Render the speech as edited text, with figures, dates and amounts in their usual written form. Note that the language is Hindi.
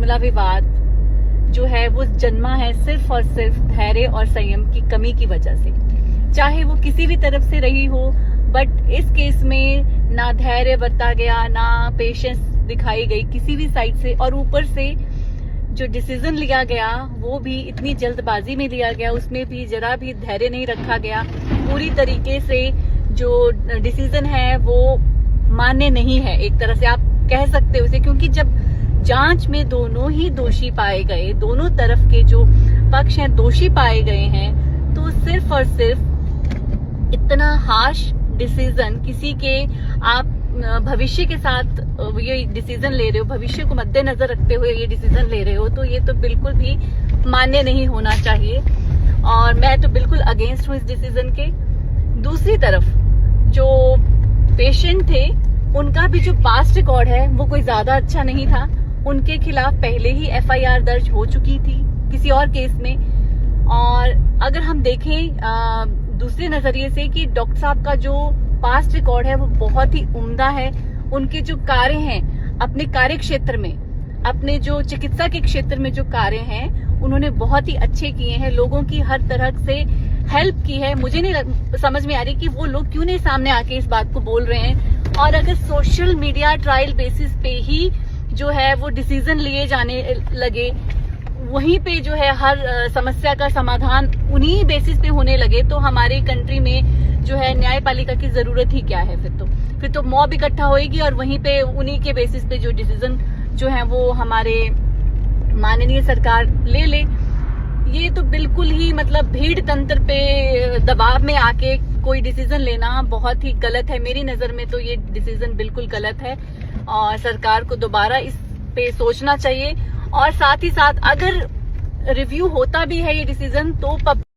उर्मिला विवाद जो है वो जन्मा है सिर्फ और सिर्फ धैर्य और संयम की कमी की वजह से। चाहे वो किसी भी तरफ से रही हो, बट इस केस में ना धैर्य बरता गया, ना पेशेंस दिखाई गई किसी भी साइड से, और ऊपर से जो डिसीजन लिया गया वो भी इतनी जल्दबाजी में लिया गया, उसमें भी जरा भी धैर्य नहीं रखा गया। पूरी तरीके से जो डिसीजन है वो मान्य नहीं है, एक तरह से आप कह सकते हो उसे, क्योंकि जब जांच में दोनों ही दोषी पाए गए, दोनों तरफ के जो पक्ष हैं दोषी पाए गए हैं, तो सिर्फ और सिर्फ इतना हार्श डिसीजन किसी के, आप भविष्य के साथ ये डिसीजन ले रहे हो, भविष्य को मद्देनजर रखते हुए ये डिसीजन ले रहे हो, तो ये तो बिल्कुल भी मान्य नहीं होना चाहिए। और मैं तो बिल्कुल अगेंस्ट हूँ इस डिसीजन के। दूसरी तरफ जो पेशेंट थे उनका भी जो पास्ट रिकॉर्ड है वो कोई ज्यादा अच्छा नहीं था। उनके खिलाफ पहले ही FIR दर्ज हो चुकी थी किसी और केस में। और अगर हम देखें दूसरे नजरिए से कि डॉक्टर साहब का जो पास्ट रिकॉर्ड है वो बहुत ही उम्दा है। उनके जो कार्य हैं अपने कार्य क्षेत्र में, अपने जो चिकित्सा के क्षेत्र में जो कार्य हैं उन्होंने बहुत ही अच्छे किए हैं, लोगों की हर तरह से हेल्प की है। मुझे नहीं समझ में आ रही कि वो लोग क्यों नहीं सामने आके इस बात को बोल रहे हैं। और अगर सोशल मीडिया ट्रायल बेसिस पे ही जो है वो डिसीजन लिए जाने लगे, वहीं पे जो है हर समस्या का समाधान उन्हीं बेसिस पे होने लगे, तो हमारे कंट्री में जो है न्यायपालिका की जरूरत ही क्या है। फिर तो मॉब इकट्ठा होएगी और वहीं पे उन्हीं के बेसिस पे जो डिसीजन जो है वो हमारे माननीय सरकार ले ले। ये तो बिल्कुल ही मतलब भीड़ तंत्र पे दबाव में आके कोई डिसीजन लेना बहुत ही गलत है। मेरी नजर में तो ये डिसीजन बिल्कुल गलत है और सरकार को दोबारा इस पे सोचना चाहिए। और साथ ही साथ अगर रिव्यू होता भी है ये डिसीजन, तो